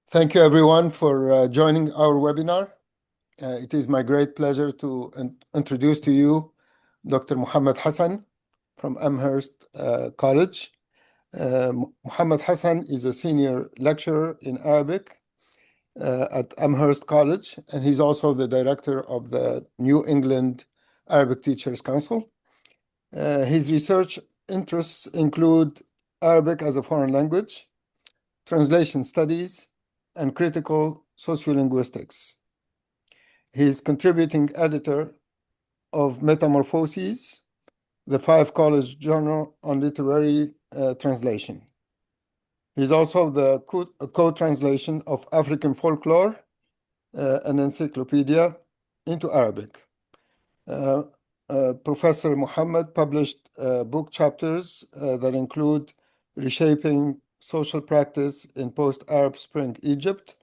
Thank you, everyone, for joining our webinar. It is my great pleasure to introduce to you Dr. Muhammad Hassan from Amherst College. Muhammad Hassan is a senior lecturer in Arabic at Amherst College, and he's also the director of the New England Arabic Teachers Council. His research interests include Arabic as a foreign language, translation studies, and critical sociolinguistics. He is contributing editor of Metamorphoses, the 5-college journal on literary translation. He's also the co-translation of African folklore, an encyclopedia, into Arabic. Professor Muhammad published book chapters that include Reshaping Social Practice in Post-Arab Spring Egypt,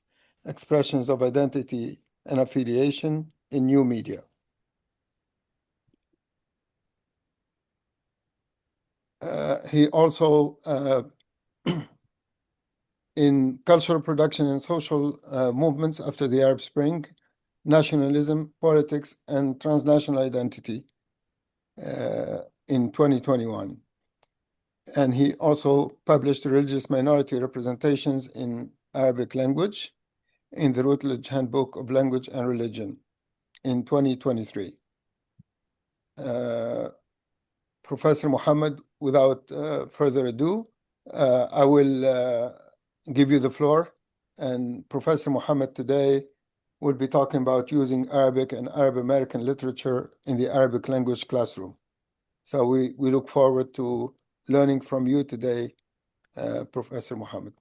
Expressions of Identity and Affiliation in New Media. He also, in cultural production and social movements after the Arab Spring, nationalism, politics, and transnational identity in 2021. And he also published religious minority representations in Arabic language in the Routledge Handbook of Language and Religion in 2023. Professor Muhammad, without further ado, I will give you the floor. And Professor Muhammad today will be talking about using Arabic and Arab American literature in the Arabic language classroom. So we look forward to learning from you today, Professor Muhammad.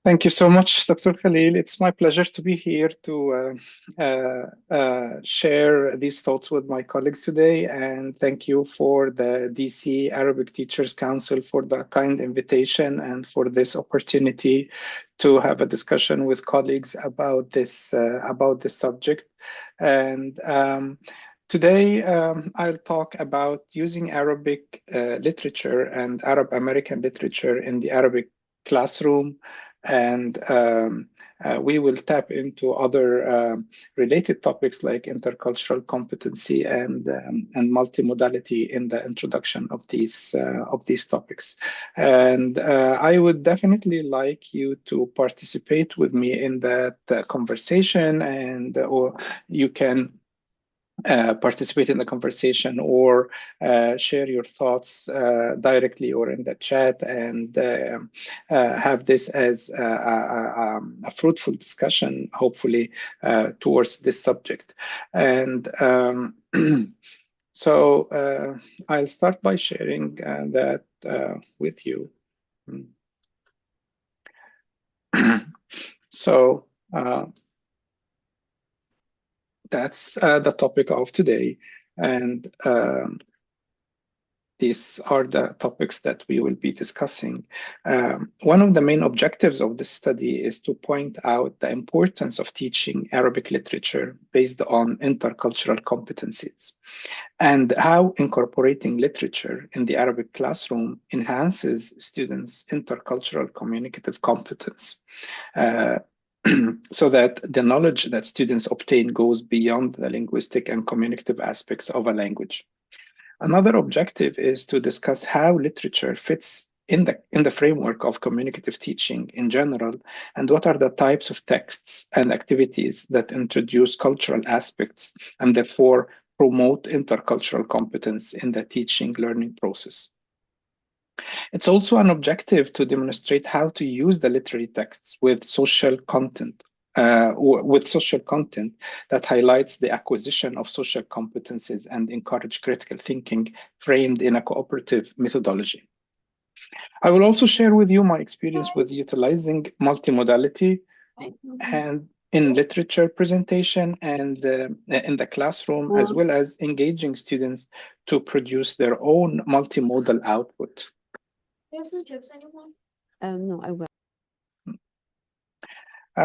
Thank you so much, Dr. Khalil. It's my pleasure to be here to share these thoughts with my colleagues today. And thank you for the DC Arabic Teachers Council for the kind invitation and for this opportunity to have a discussion with colleagues about this subject. And today, I'll talk about using Arabic literature and Arab American literature in the Arabic classroom. And we will tap into other related topics like intercultural competency and multimodality in the introduction of these topics. And I would definitely like you to participate with me in that conversation, and or you can participate in the conversation or share your thoughts directly or in the chat, and have this as a fruitful discussion, hopefully, towards this subject. And so I'll start by sharing that with you. So that's the topic of today, and these are the topics that we will be discussing. One of the main objectives of this study is to point out the importance of teaching Arabic literature based on intercultural competencies, and how incorporating literature in the Arabic classroom enhances students' intercultural communicative competence. So that the knowledge that students obtain goes beyond the linguistic and communicative aspects of a language. Another objective is to discuss how literature fits in the framework of communicative teaching in general, and what are the types of texts and activities that introduce cultural aspects and therefore promote intercultural competence in the teaching learning process. It's also an objective to demonstrate how to use the literary texts with social content that highlights the acquisition of social competencies and encourage critical thinking framed in a cooperative methodology. I will also share with you my experience with utilizing multimodality and in literature presentation and in the classroom, as well as engaging students to produce their own multimodal output. There's no chips anymore? No, I will.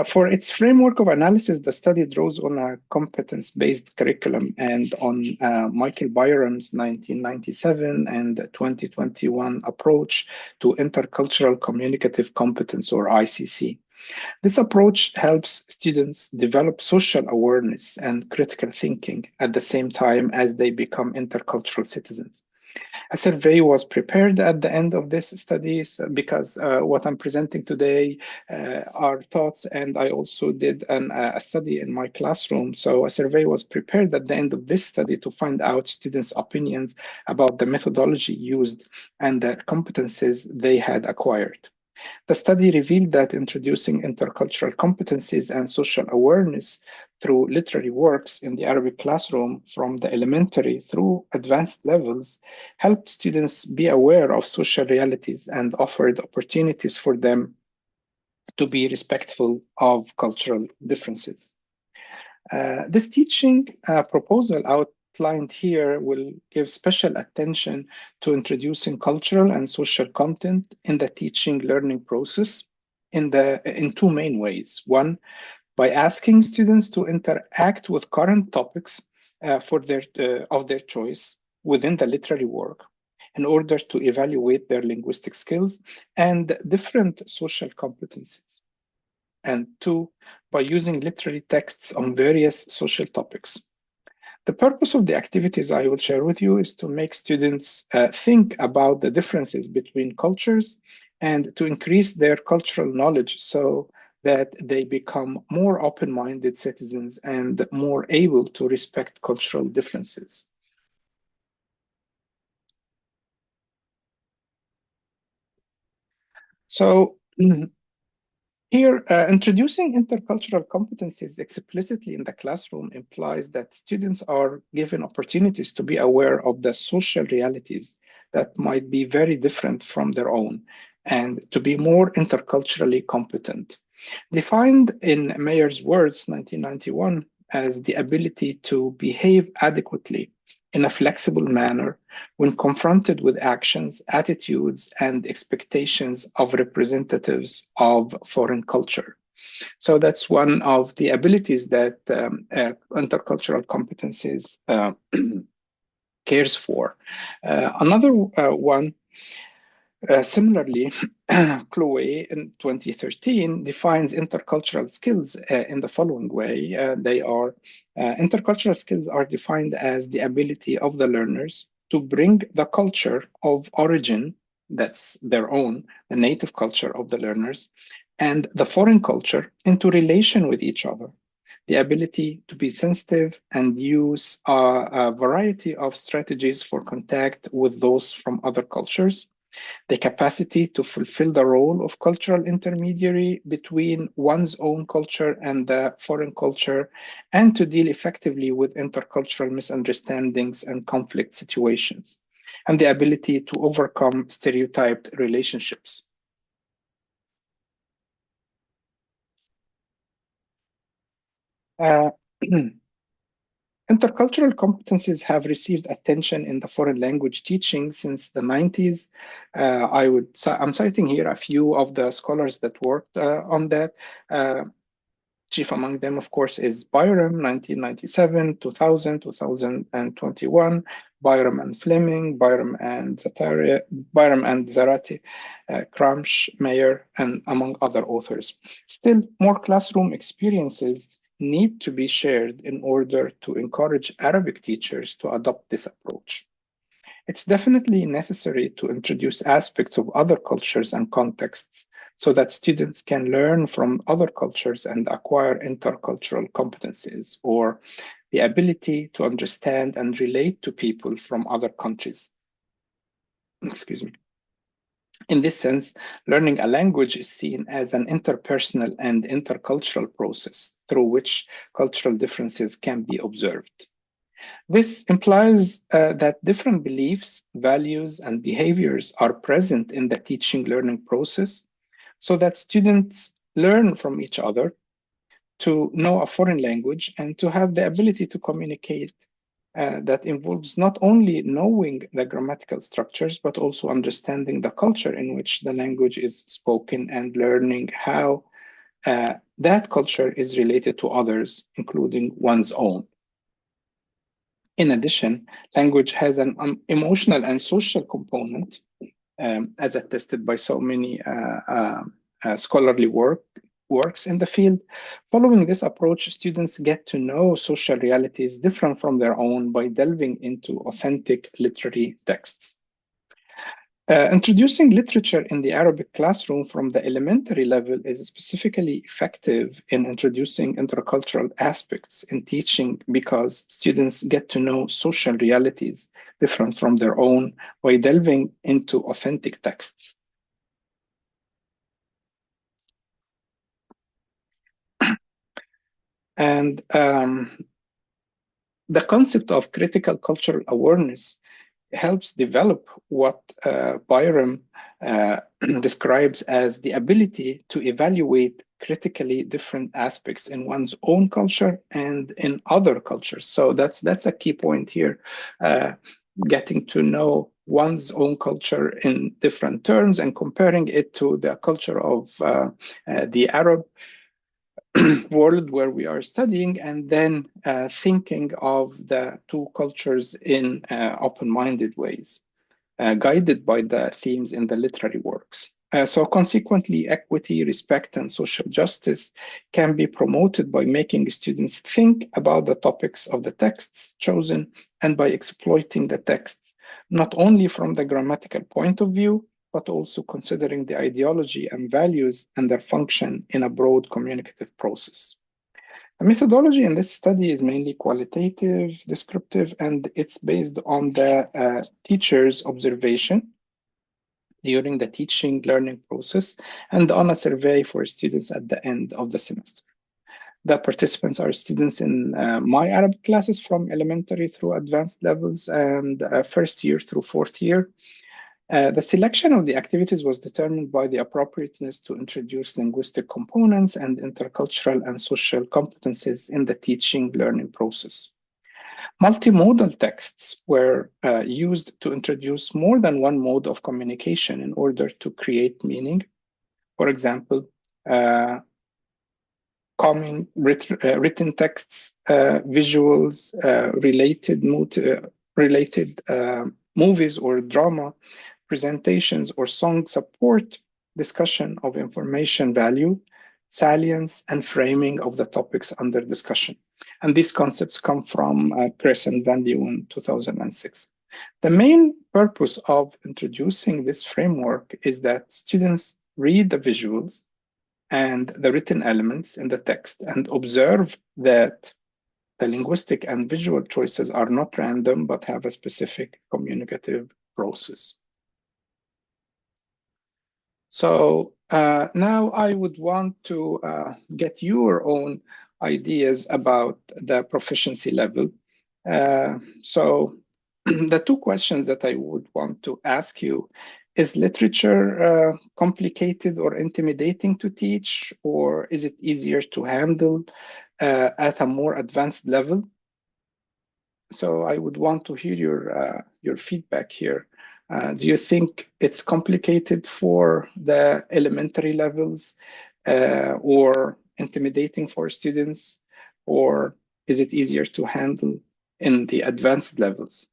For its framework of analysis, the study draws on a competence-based curriculum and on Michael Byram's 1997 and 2021 approach to intercultural communicative competence, or ICC. This approach helps students develop social awareness and critical thinking at the same time as they become intercultural citizens. A survey was prepared at the end of this study because what I'm presenting today are thoughts, and I also did a study in my classroom. So a survey was prepared at the end of this study to find out students' opinions about the methodology used and the competencies they had acquired. The study revealed that introducing intercultural competencies and social awareness through literary works in the Arabic classroom from the elementary through advanced levels helped students be aware of social realities and offered opportunities for them to be respectful of cultural differences. This teaching proposal outlined here will give special attention to introducing cultural and social content in the teaching learning process in two main ways. One, by asking students to interact with current topics of their choice within the literary work in order to evaluate their linguistic skills and different social competencies. And two, by using literary texts on various social topics. The purpose of the activities I will share with you is to make students think about the differences between cultures and to increase their cultural knowledge so that they become more open-minded citizens and more able to respect cultural differences. So here, introducing intercultural competencies explicitly in the classroom implies that students are given opportunities to be aware of the social realities that might be very different from their own and to be more interculturally competent. Defined in Mayer's words, 1991, as the ability to behave adequately in a flexible manner when confronted with actions, attitudes, and expectations of representatives of foreign culture. So that's one of the abilities that intercultural competencies cares for. Another one, similarly, Chloe in 2013 defines intercultural skills in the following way. Intercultural skills are defined as the ability of the learners to bring the culture of origin, that's their own, the native culture of the learners, and the foreign culture into relation with each other. The ability to be sensitive and use a variety of strategies for contact with those from other cultures, the capacity to fulfill the role of cultural intermediary between one's own culture and the foreign culture, and to deal effectively with intercultural misunderstandings and conflict situations, and the ability to overcome stereotyped relationships. Intercultural competencies have received attention in the foreign language teaching since the 90s. I'm citing here a few of the scholars that worked on that. Chief among them, of course, is Byram, 1997, 2000, 2021, Byram and Fleming, Byram and Zarate, Kramsch, Mayer, and among other authors. Still, more classroom experiences need to be shared in order to encourage Arabic teachers to adopt this approach. It's definitely necessary to introduce aspects of other cultures and contexts so that students can learn from other cultures and acquire intercultural competencies, or the ability to understand and relate to people from other countries. Excuse me. In this sense, learning a language is seen as an interpersonal and intercultural process through which cultural differences can be observed. This implies that different beliefs, values, and behaviors are present in the teaching learning process so that students learn from each other to know a foreign language and to have the ability to communicate that involves not only knowing the grammatical structures, but also understanding the culture in which the language is spoken and learning how that culture is related to others, including one's own. In addition, language has an emotional and social component, as attested by so many scholarly works in the field. Following this approach, students get to know social realities different from their own by delving into authentic literary texts. Introducing literature in the Arabic classroom from the elementary level is specifically effective in introducing intercultural aspects in teaching because students get to know social realities different from their own by delving into authentic texts. And the concept of critical cultural awareness helps develop what Byram describes as the ability to evaluate critically different aspects in one's own culture and in other cultures. So that's a key point here, getting to know one's own culture in different terms and comparing it to the culture of the Arab world where we are studying, and then thinking of the two cultures in open-minded ways, guided by the themes in the literary works. So consequently, equity, respect, and social justice can be promoted by making students think about the topics of the texts chosen and by exploiting the texts, not only from the grammatical point of view, but also considering the ideology and values and their function in a broad communicative process. The methodology in this study is mainly qualitative, descriptive, and it's based on the teacher's observation during the teaching learning process and on a survey for students at the end of the semester. The participants are students in my Arabic classes from elementary through advanced levels and first year through fourth year. The selection of the activities was determined by the appropriateness to introduce linguistic components and intercultural and social competencies in the teaching learning process. Multimodal texts were used to introduce more than one mode of communication in order to create meaning. For example, common written texts, visuals, related movies or drama, presentations or song support discussion of information value, salience, and framing of the topics under discussion. And these concepts come from Chris and Van Leeuwen in 2006. The main purpose of introducing this framework is that students read the visuals and the written elements in the text and observe that the linguistic and visual choices are not random but have a specific communicative process. So now I would want to get your own ideas about the proficiency level. So the two questions that I would want to ask you: is literature complicated or intimidating to teach, or is it easier to handle at a more advanced level? So I would want to hear your feedback here. Do you think it's complicated for the elementary levels or intimidating for students, or is it easier to handle in the advanced levels?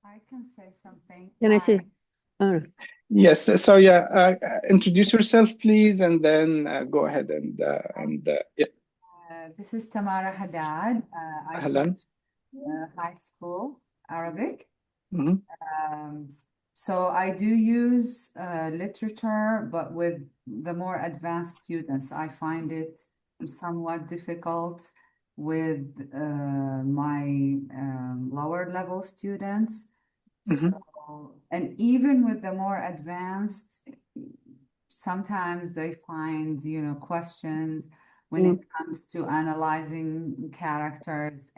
I can say something. Can I say? Yes. So yeah, introduce yourself, please, and then go ahead and yeah. This is Tamara Haddad. I teach high school Arabic. Mm-hmm. So I do use literature, but with the more advanced students, I find it somewhat difficult with my lower level students. Mm-hmm. So, and even with the more advanced, sometimes they find, questions when it comes to analyzing characters,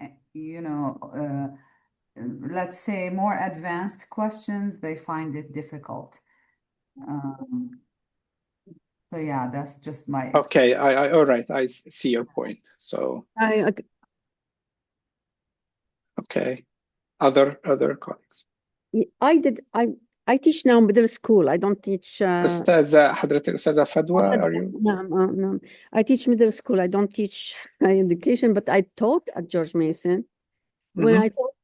let's say more advanced questions, they find it difficult. So yeah, that's just my Okay, all right, I see your point. So okay, other colleagues. I I teach now middle school. I don't teach. حضرتك أستاذة فدوى, are you? No. I teach middle school. I don't teach higher education, but I taught at George Mason. When I taught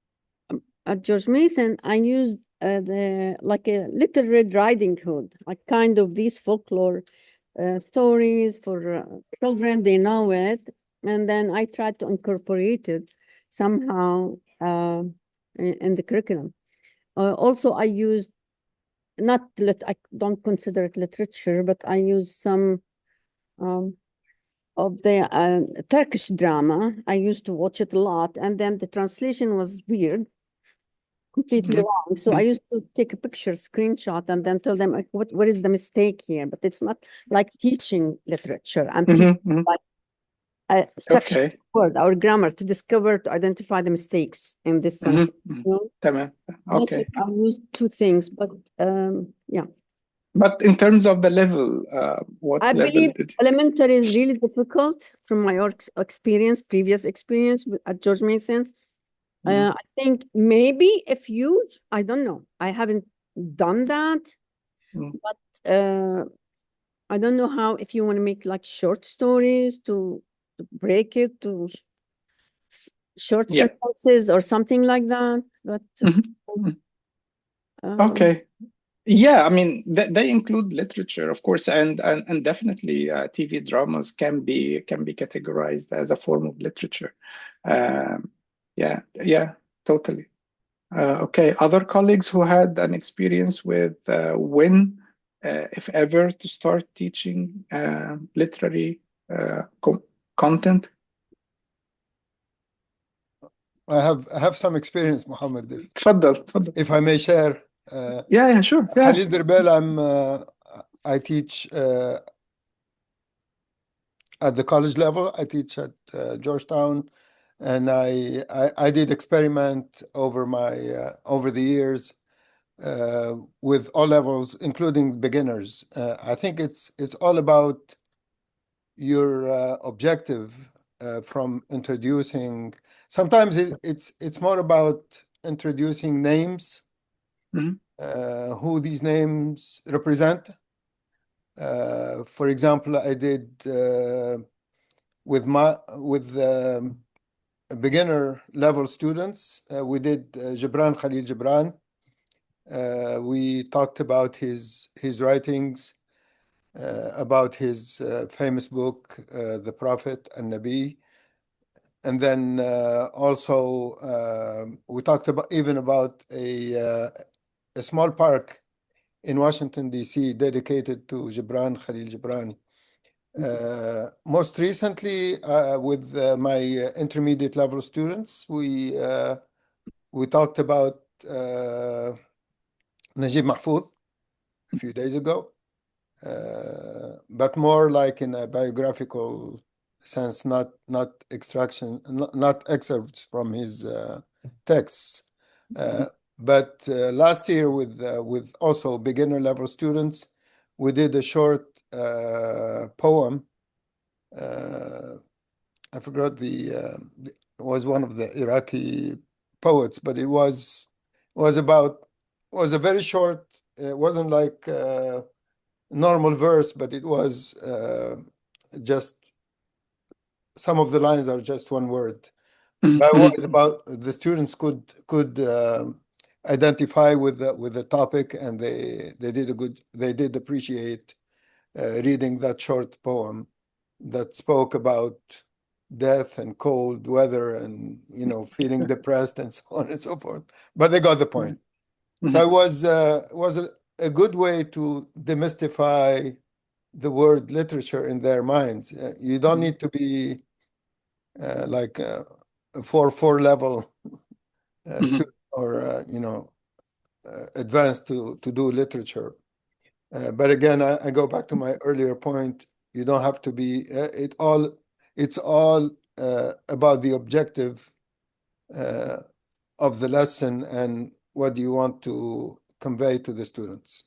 at George Mason, I used like a Little Red Riding Hood, like kind of these folklore stories for children. They know it, and then I tried to incorporate it somehow in the curriculum. Also, I used I don't consider it literature, but I used some of the Turkish drama. I used to watch it a lot, and then the translation was weird, completely wrong. So I used to take a picture, screenshot, and then tell them, like, what is the mistake here? But it's not like teaching literature. I'm teaching like a structured word, our grammar, to discover, to identify the mistakes in this sentence. تمام. Okay. I used two things, but yeah. But in terms of the level, what I level believe did you? elementary is really difficult from my previous experience at George Mason. I think maybe if you, I don't know, I haven't done that, but I don't know how, if you want to make like short stories to break it to short sentences or something like that. But okay. Yeah, I mean, they include literature, of course, and definitely TV dramas can be categorized as a form of literature. Yeah, totally. Okay, other colleagues who had an experience with when, if ever, to start teaching literary content? I have some experience, Mohammed. تفضل. If I may share. Yeah, sure. Khalid Birbel, I teach at the college level. I teach at Georgetown, and I did experiment over the years with all levels, including beginners. I think it's all about your objective from introducing. Sometimes it's more about introducing names, who these names represent. For example, I did with beginner level students. We did Gibran Khalil Gibran. We talked about his writings, about his famous book, The Prophet and Nabi. And then also we talked about a small park in Washington, D.C., dedicated to Gibran Khalil Gibran. Most recently, with my intermediate level students, we talked about Najib Mahfoud a few days ago, but more like in a biographical sense, not extraction, not excerpts from his texts. But last year, with also beginner level students, we did a short poem. I forgot it was one of the Iraqi poets, but it was a very short. It wasn't like normal verse, but it was just some of the lines are just one word. But it was about the students could identify with the topic, and they did appreciate reading that short poem that spoke about death and cold weather and feeling depressed and so on and so forth. But they got the point. So it was a good way to demystify the word literature in their minds. You don't need to be like a 4 level student or advanced to do literature. But again, I go back to my earlier point. You don't have to be. It's all about the objective of the lesson and what do you want to convey to the students.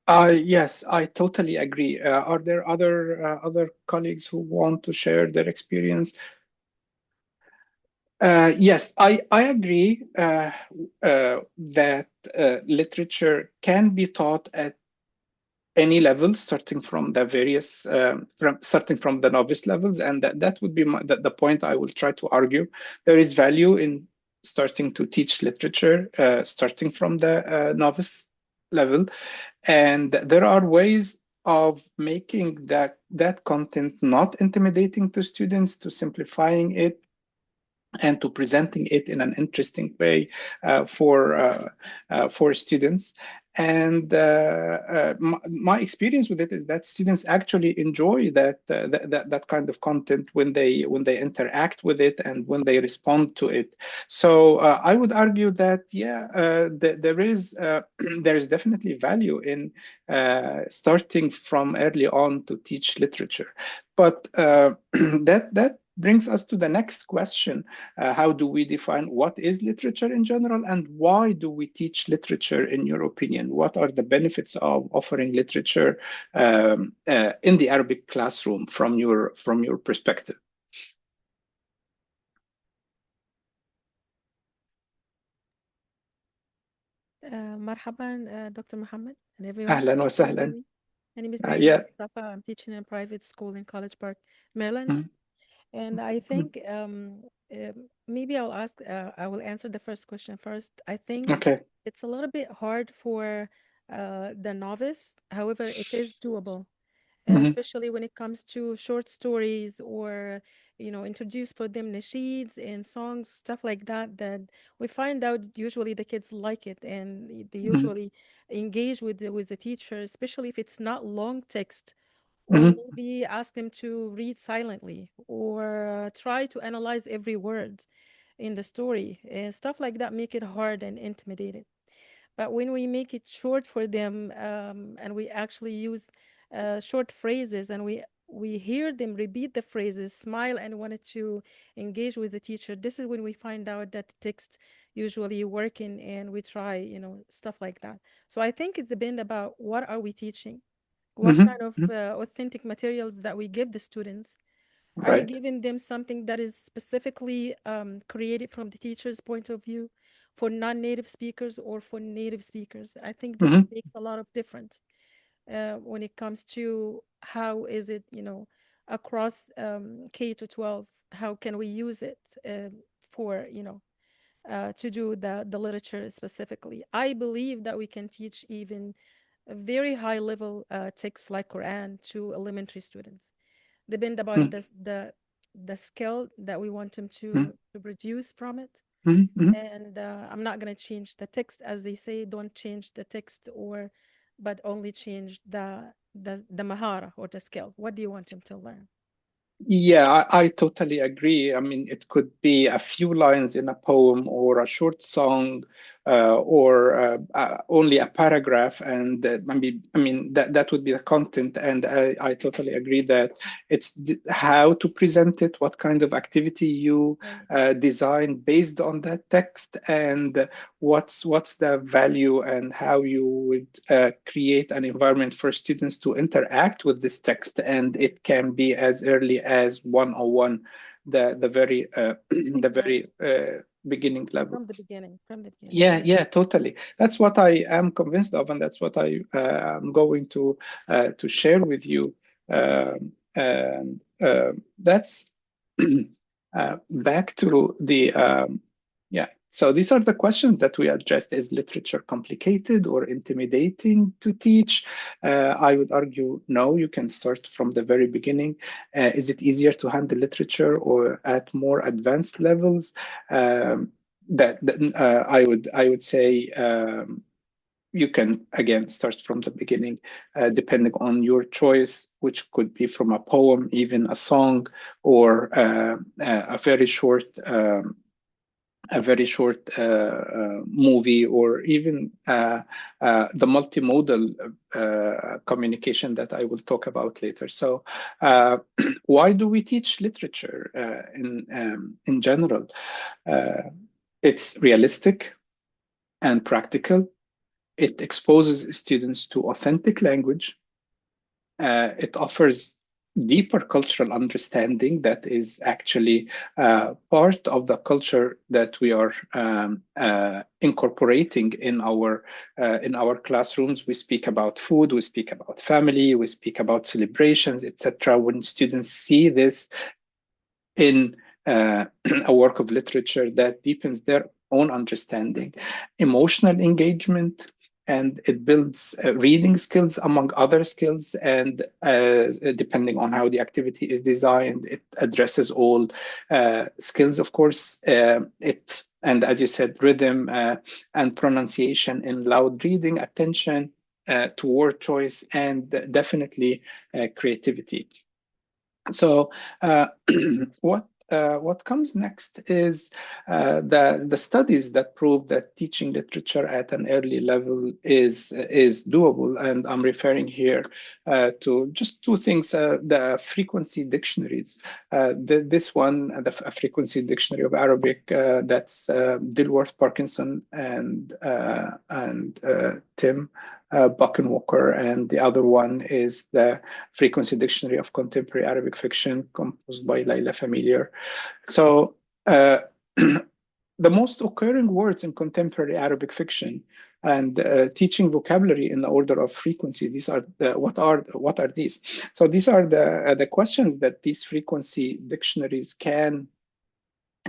Yes, I totally agree. Are there other colleagues who want to share their experience? Yes, I agree that literature can be taught at any level, starting from the various, starting from the novice levels, and that would be the point I will try to argue. There is value in starting to teach literature, starting from the novice level, and there are ways of making that content not intimidating to students, to simplifying it, and to presenting it in an interesting way for students. And my experience with it is that students actually enjoy that kind of content when they interact with it and when they respond to it. So I would argue that there is there is definitely value in starting from early on to teach literature, but that brings us to the next question. How do we define what is literature in general, and why do we teach literature, in your opinion? What are the benefits of offering literature in the Arabic classroom from your perspective? مرحبا Dr. Muhammad and everyone. أهلا Can you hear وسهلا. me? My name is Naima Yeah. Mustafa. I'm teaching in a private school in College Park, Maryland. Mhm. And I think maybe I will answer the first question first. I think Okay. it's a little bit hard for the novice. However, it is doable, Mhm. especially when it comes to short stories or, introduce for them nasheeds and songs, stuff like that, that we find out usually the kids like it and they Mhm. usually engage with the teacher, especially if it's not long text, or Mhm. maybe ask them to read silently or try to analyze every word in the story, and stuff like that make it hard and intimidating. But when we make it short for them, and we actually use short phrases, and we hear them repeat the phrases, smile, and wanted to engage with the teacher, this is when we find out that the text usually working, and we try, stuff like that. So I think it depends about what are we teaching, what Mhm. kind of Mhm. authentic materials that we give the students. Are we Right. giving them something that is specifically created from the teacher's point of view for non-native speakers or for native speakers? I think this Mhm. makes a lot of difference when it comes to how is it, across K to 12, how can we use it for, to do the literature specifically. I believe that we can teach even a very high level texts like Quran to elementary students. Depend about Mhm. the skill that we want them Mhm. to produce from it. Mhm. Mhm. And I'm not gonna change the text, as they say, don't change the text, or but only change the mahara or the skill. What do you want them to learn? Yeah, I totally agree. I mean, it could be a few lines in a poem or a short song, or only a paragraph, and I mean that would be the content. And I totally agree that it's how to present it, what kind of activity you Right. design based on that text, and what's the value, and how you would create an environment for students to interact with this text. And it can be as early as 101, the very the Exactly. very beginning level. From the beginning. Yeah, Exactly. yeah, totally. That's what I am convinced of, and that's what I am going to share with you. And that's back to the yeah. So these are the questions that we addressed. Is literature complicated or intimidating to teach? I would argue no. You can start from the very beginning. Is it easier to handle literature or at more advanced levels? That I would say you can again start from the beginning, depending on your choice, which could be from a poem, even a song, or a very short. A very short movie, or even the multimodal communication that I will talk about later. So, why do we teach literature in general? Uh, it's realistic and practical. It exposes students to authentic language. It offers deeper cultural understanding that is actually part of the culture that we are incorporating in our classrooms. We speak about food, we speak about family, we speak about celebrations, etc. When students see this in a work of literature, that deepens their own understanding, emotional engagement, and it builds reading skills among other skills. And depending on how the activity is designed, it addresses all skills, of course. And as you said, rhythm and pronunciation in loud reading, attention to word choice, and definitely creativity. So what comes next is the studies that prove that teaching literature at an early level is doable, and I'm referring here to just two things: the frequency dictionaries. This one, a frequency dictionary of Arabic, that's Dilworth Parkinson and Tim Buckenwalker, and the other one is the Frequency Dictionary of Contemporary Arabic Fiction, composed by Laila Familiar. So the most occurring words in contemporary Arabic fiction, and teaching vocabulary in the order of frequency. These are what are these? So these are the questions that these frequency dictionaries can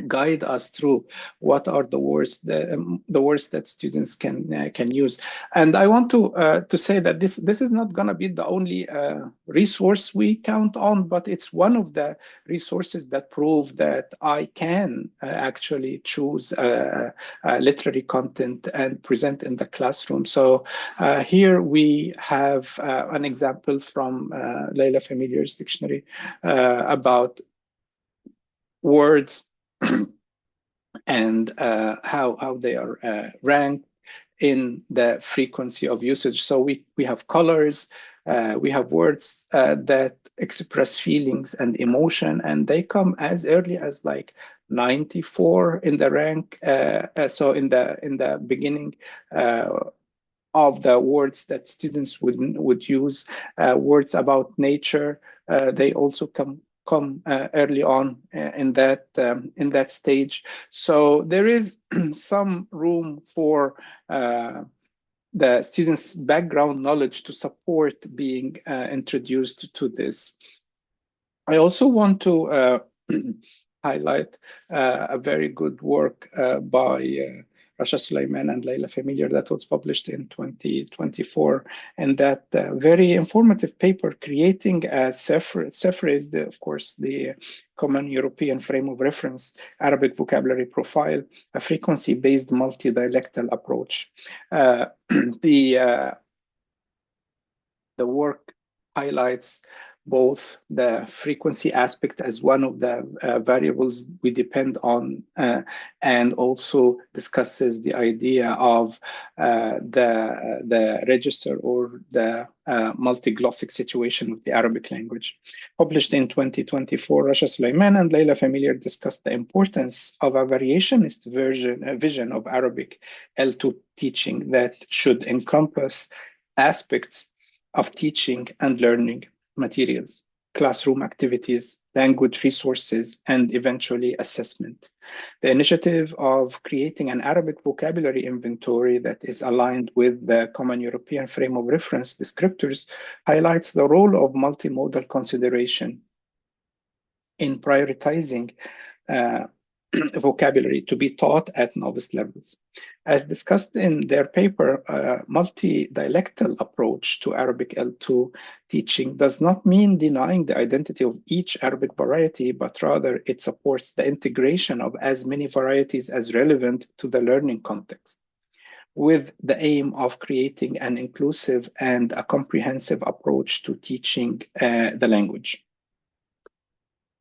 guide us through. What are the words that students can use? And I want to say that this is not going to be the only resource we count on, but it's one of the resources that prove that I can actually choose literary content and present in the classroom. So here we have an example from Laila Familiar's dictionary about words and how they are ranked in the frequency of usage. So we have colors, we have words that express feelings and emotion, and they come as early as like 94 in the rank. So in the beginning of the words that students would use, words about nature, they also come early on in that stage. So there is some room for the students' background knowledge to support being introduced to this. I also want to highlight a very good work by Rasha Sulaiman and Laila Familiar that was published in 2024, and that very informative paper, creating a CEFR is of course the Common European Frame of Reference Arabic Vocabulary Profile, a frequency-based multi-dialectal approach. The work highlights both the frequency aspect as one of the variables we depend on, and also discusses the idea of the register or the multiglossic situation of the Arabic language. Published in 2024, Rasha Sulaiman and Laila Familiar discussed the importance of a variationist vision of Arabic L2 teaching that should encompass aspects of teaching and learning materials, classroom activities, language resources, and eventually assessment. The initiative of creating an Arabic vocabulary inventory that is aligned with the Common European Frame of Reference descriptors highlights the role of multimodal consideration in prioritizing vocabulary to be taught at novice levels. As discussed in their paper, a multi-dialectal approach to Arabic L2 teaching does not mean denying the identity of each Arabic variety, but rather it supports the integration of as many varieties as relevant to the learning context, with the aim of creating an inclusive and a comprehensive approach to teaching the language.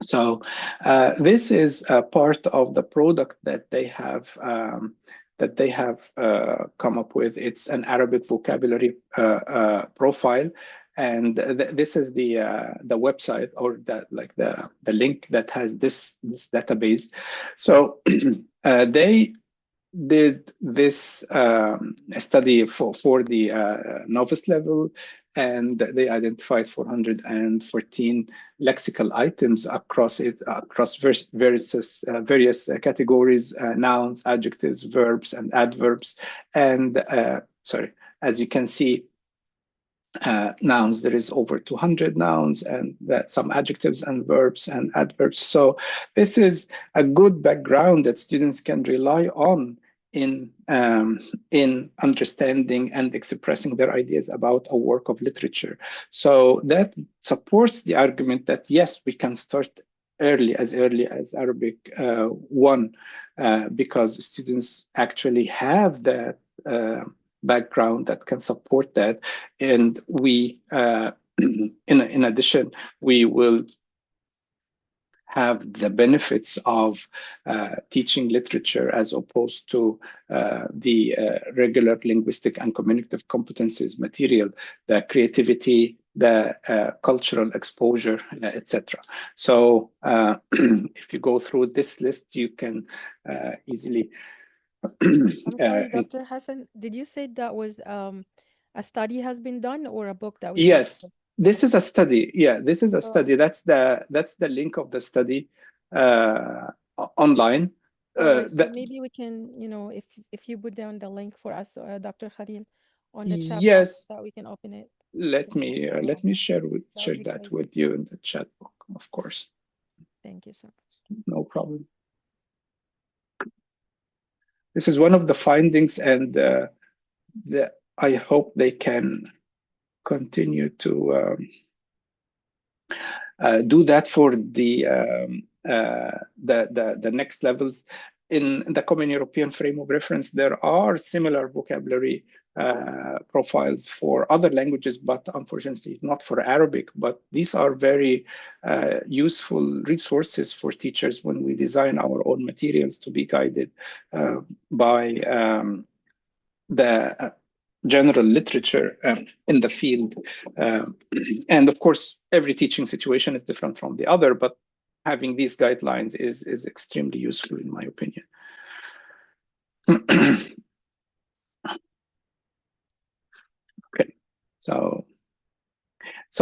So this is a part of the product that they have come up with. It's an Arabic vocabulary profile, and this is the website, or the link that has this database. So they did this study for the novice level, and they identified 414 lexical items across various categories: nouns, adjectives, verbs, and adverbs. And sorry, as you can see, nouns, there is over 200 nouns, and that some adjectives and verbs and adverbs. So this is a good background that students can rely on in understanding and expressing their ideas about a work of literature. So that supports the argument that yes, we can start early as Arabic 1, because students actually have that background that can support that. And we, in addition, we will have the benefits of teaching literature as opposed to the regular linguistic and communicative competencies material, the creativity, the cultural exposure, etc. So if you go through this list, you can easily I'm sorry, Dr. Hassan, did you say that was a study has been done or a book that we can yes, read? this is a study. Yeah, this is a Oh, study. That's the link of the study online. all right. So That maybe we can, if you put down the link for us, Dr. Khalil, on the chat box, yes. that we can open it. Let We can me follow let along. me share That would be that great. with you in the chat book, of course. Thank you so much. No problem. This is one of the findings, and I hope they can continue to do that for the next levels. In the Common European Frame of Reference, there are similar vocabulary profiles for other languages, but unfortunately not for Arabic. But these are very useful resources for teachers when we design our own materials to be guided by the general literature in the field. And of course, every teaching situation is different from the other, but having these guidelines is extremely useful, in my opinion. Okay, so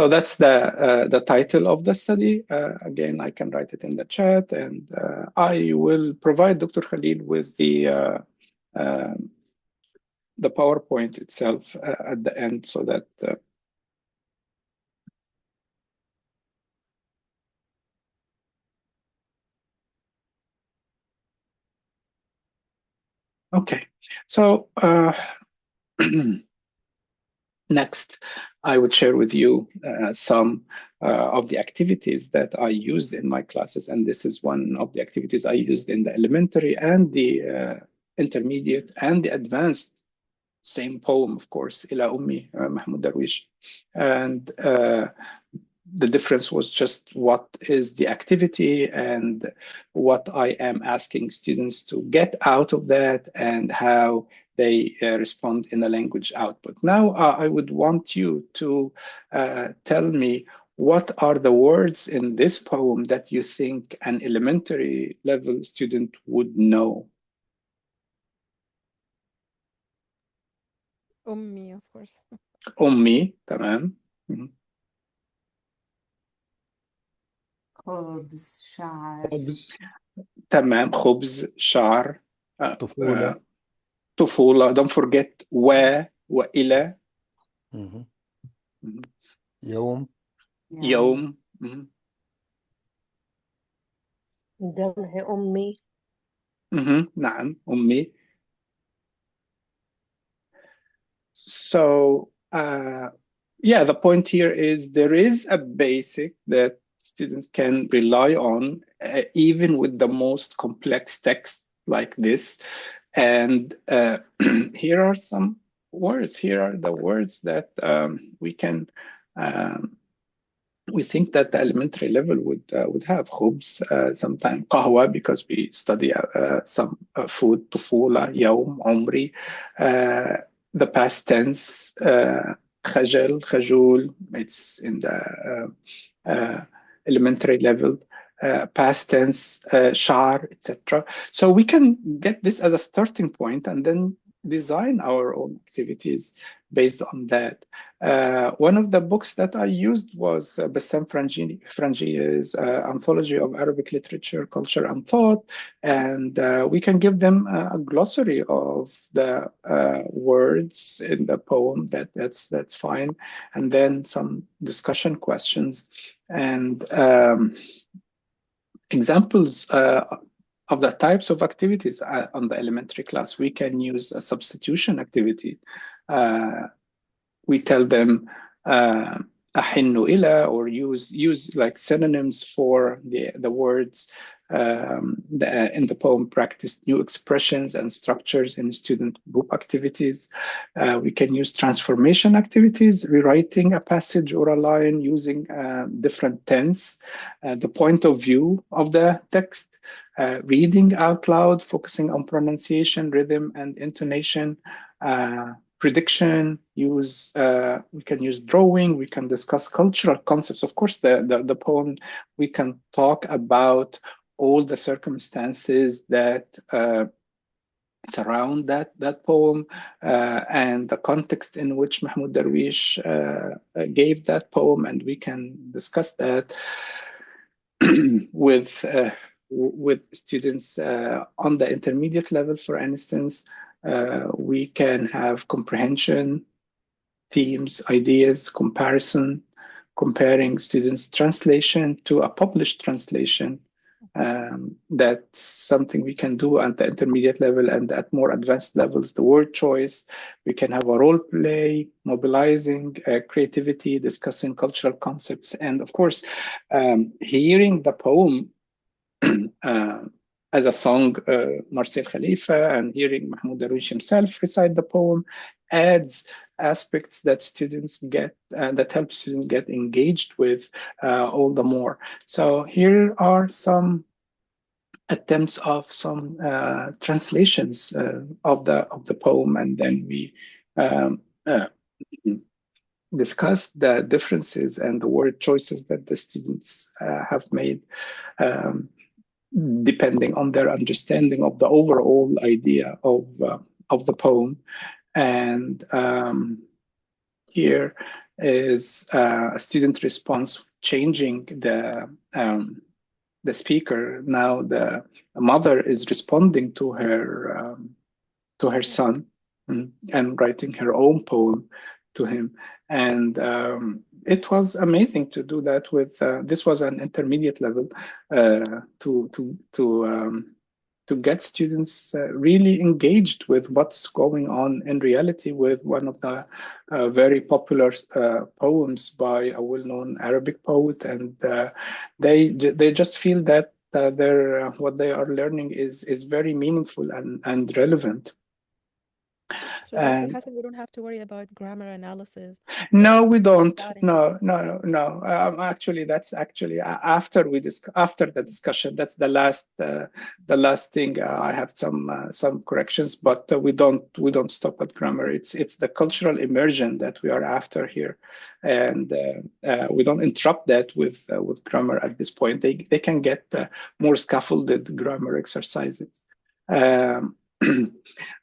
that's the title of the study. Again, I can write it in the chat, and I will provide Dr. Khalil with the PowerPoint itself at the end, so that okay. So next, I would share with you some of the activities that I used in my classes, and this is one of the activities I used in the elementary and the intermediate and the advanced. Same poem, of course, إلى أمي, Mahmoud Darwish. And the difference was just what is the activity and what I am asking students to get out of that and how they respond in a language output. Now, I would want you to tell me what are the words in this poem that you think an elementary level student would know. Ummi, of course. أمي, تمام. خبز شعر خبز، تمام. خبز، شعر، طفولة. طفولة. Don't forget وإلى. مهم. يوم. يوم. جمع أمي. نعم، أمي. So yeah, the point here is there is a basic that students can rely on even with the most complex text like this. And here are some words. Here are the words that we can we think that the elementary level would have. خبز, sometimes قهوة, because we study some food. طفولة, يوم, عمري. The past tense, خجل, خجول, it's in the elementary level. past tense, shar, etc. So we can get this as a starting point and then design our own activities based on that. One of the books that I used was Bassam Frangi's Anthology of Arabic Literature, Culture, and Thought, and we can give them a glossary of the words in the poem. That's fine, and then some discussion questions and examples of the types of activities on the elementary class. We can use a substitution activity. We tell them أحن إلى, or use like synonyms for the words in the poem. Practice new expressions and structures in student group activities. We can use transformation activities, rewriting a passage or a line using different tense, the point of view of the text, reading out loud, focusing on pronunciation, rhythm, and intonation. Prediction, we can use drawing, we can discuss cultural concepts. Of course, the poem, we can talk about all the circumstances that surround that poem and the context in which Mahmoud Darwish gave that poem, and we can discuss that with students on the intermediate level. For instance, we can have comprehension, themes, ideas, comparison, comparing students' translation to a published translation. That's something we can do at the intermediate level, and at more advanced levels, the word choice. We can have a role play, mobilizing creativity, discussing cultural concepts, and of course, hearing the poem as a song, Marcel Khalifa, and hearing Mahmoud Darwish himself recite the poem adds aspects that students get, that help students get engaged with all the more. So here are some attempts of some translations of the poem, and then we discuss the differences and the word choices that the students have made. Depending on their understanding of the overall idea of the poem. And here is a student response changing the speaker. Now the mother is responding to her son and writing her own poem to him. And it was amazing to do that with, this was an intermediate level, to get students really engaged with what's going on in reality with one of the very popular poems by a well-known Arabic poet. And they just feel that what they are learning is very meaningful and relevant. So Dr. Hassan, we don't have to worry about grammar analysis. No, we don't. No. Actually, that's actually after the discussion. That's the last thing. I have some corrections, but we don't stop at grammar. It's the cultural immersion that we are after here, and we don't interrupt that with grammar at this point. They can get more scaffolded grammar exercises.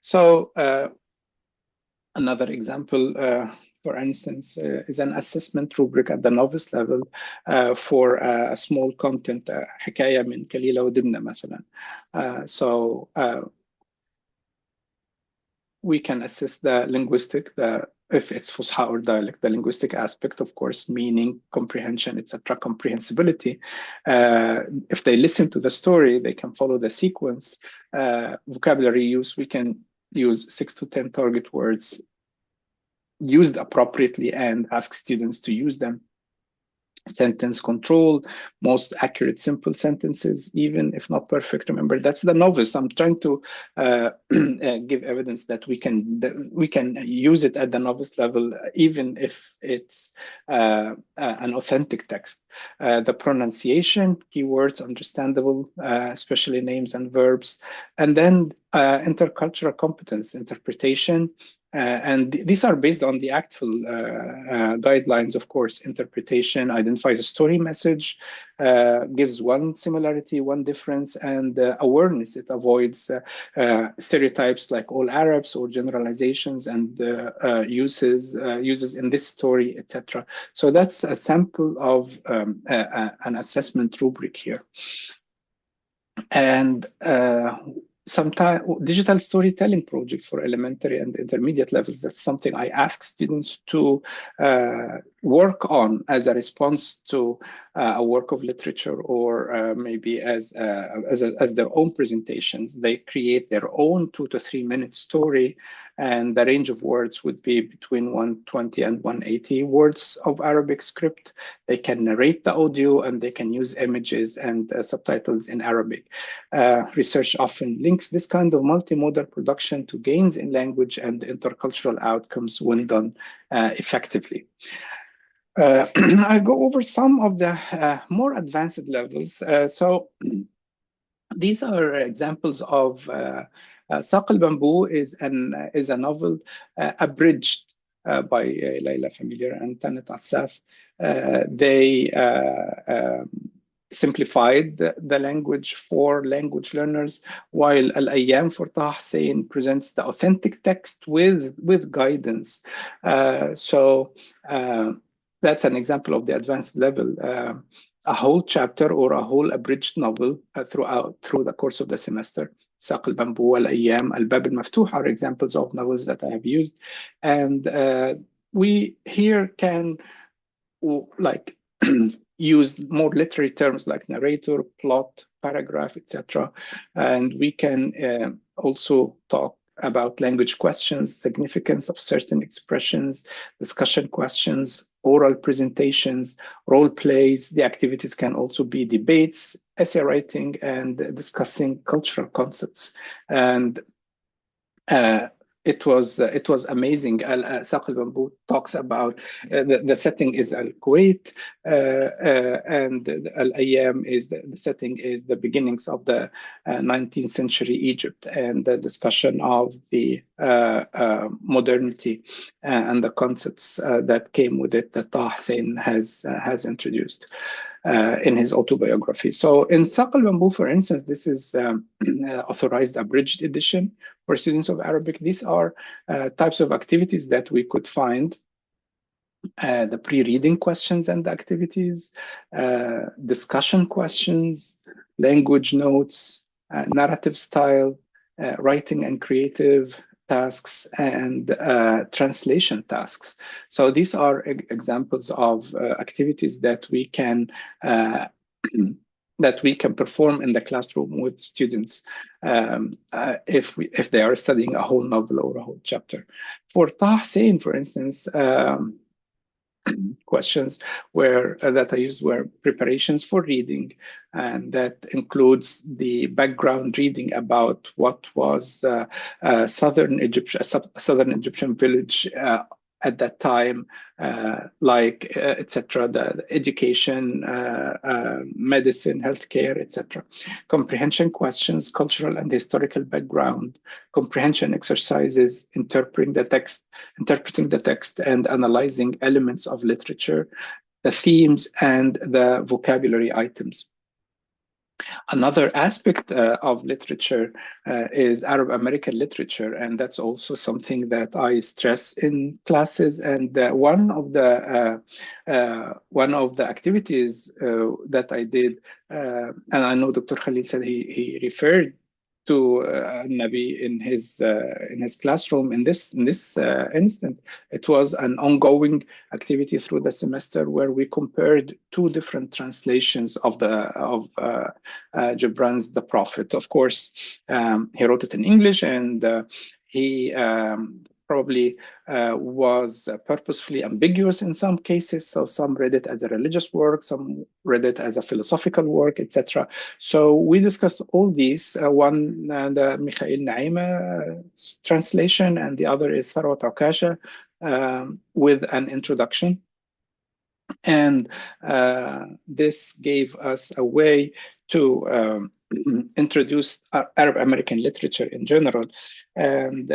So. Another example, for instance, is an assessment rubric at the novice level for a small content, حكاية من كليلة ودمنة مثلا. So we can assess the linguistic, if it's Fusha or dialect, the linguistic aspect, of course, meaning, comprehension, etc., comprehensibility. If they listen to the story, they can follow the sequence. Vocabulary use, we can use 6 to 10 target words used appropriately and ask students to use them. Sentence control, most accurate simple sentences, even if not perfect. Remember, that's the novice. I'm trying to give evidence that we can use it at the novice level, even if it's an authentic text. The pronunciation, keywords, understandable, especially names and verbs, and then intercultural competence, interpretation, And these are based on the actual guidelines, of course. Interpretation identifies a story message, gives one similarity, one difference, and awareness. It avoids stereotypes like all Arabs or generalizations and uses in this story, etc. So that's a sample of an assessment rubric here. And sometimes digital storytelling projects for elementary and intermediate levels. That's something I ask students to work on as a response to a work of literature, or maybe as their own presentations. They create their own 2 to 3 minute story, and the range of words would be between 120 and 180 words of Arabic script. They can narrate the audio, and they can use images and subtitles in Arabic. Research often links this kind of multimodal production to gains in language and intercultural outcomes when done effectively. I'll go over some of the more advanced levels. So these are examples of Saq al-Bamboo is a novel abridged by Layla Familiar and Tanet Assaf. They simplified the language for language learners, while Al-Ayyam for Taha Hussein presents the authentic text with guidance. That's an example of the advanced level. A whole chapter or a whole abridged novel through the course of the semester. Saq al-Bamboo, Al-Ayyam, Al-Bab al-Maftuh are examples of novels that I have used. And we here can like use more literary terms like narrator, plot, paragraph, etc. And we can also talk about language questions, significance of certain expressions, discussion questions, oral presentations, role plays. The activities can also be debates, essay writing, and discussing cultural concepts. And it was amazing. Saq al-Bamboo talks about the setting is Al-Kuwait, and Al-Ayyam is the setting is the beginnings of the 19th century Egypt, and the discussion of the modernity and the concepts that came with it that Taha Hussein has introduced in his autobiography. So in Saq al-Bamboo, for instance, this is authorized abridged edition for students of Arabic. These are types of activities that we could find. The pre-reading questions and activities, discussion questions, language notes, narrative style, writing and creative tasks, and translation tasks. So these are examples of activities that we can perform in the classroom with students if they are studying a whole novel or a whole chapter. For Taha Hussein, for instance, questions that I used were preparations for reading, and that includes the background reading about what was a southern Egyptian village at that time, etc., the education, medicine, healthcare, etc. Comprehension questions, cultural and historical background, comprehension exercises, interpreting the text and analyzing elements of literature, the themes and the vocabulary items. Another aspect of literature is Arab American literature, and that's also something that I stress in classes. And one of the activities that I did, and I know Dr. Khalil said he referred to Nabi in his classroom. In this instant, it was an ongoing activity through the semester where we compared two different translations of Gibran's The Prophet. Of course, he wrote it in English, and he probably was purposefully ambiguous in some cases. So some read it as a religious work, some read it as a philosophical work, etc. So we discussed all these. One, the Mikhail Naima translation, and the other is Tharwat Okasha with an introduction. And this gave us a way to introduce Arab American literature in general. And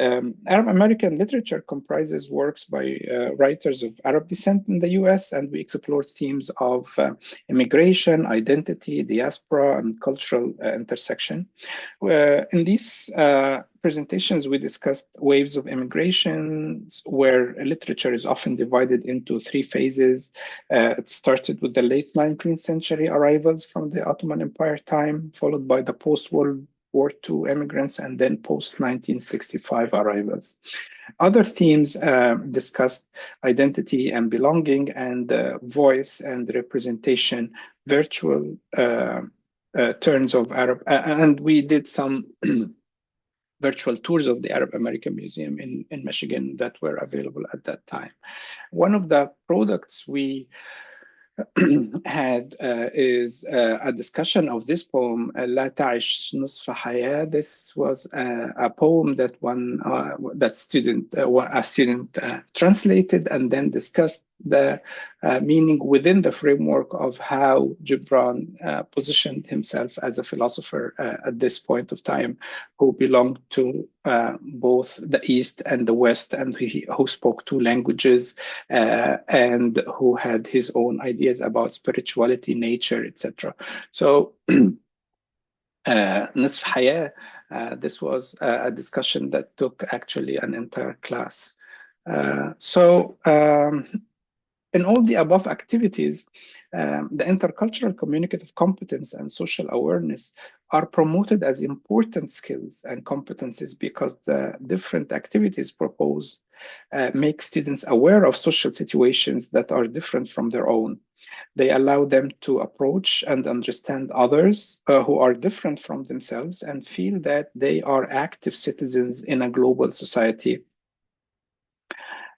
Arab American literature comprises works by writers of Arab descent in the US, and we explore themes of immigration, identity, diaspora, and cultural intersection. In these presentations, we discussed waves of immigration, where literature is often divided into three phases. It started with the late 19th century arrivals from the Ottoman Empire time, followed by the post-World War II immigrants, and then post-1965 arrivals. Other themes discussed identity and belonging, and voice and representation, virtual turns of Arab, and we did some virtual tours of the Arab American Museum in Michigan that were available at that time. One of the products we had is a discussion of this poem, لا تعش نصف حياة. This was a poem that a student translated and then discussed the meaning within the framework of how Gibran positioned himself as a philosopher at this point of time, who belonged to both the East and the West, and who spoke two languages, and who had his own ideas about spirituality, nature, etc. So, نصف حياة, this was a discussion that took actually an entire class. In all the above activities, the intercultural communicative competence and social awareness are promoted as important skills and competencies because the different activities proposed make students aware of social situations that are different from their own. They allow them to approach and understand others who are different from themselves and feel that they are active citizens in a global society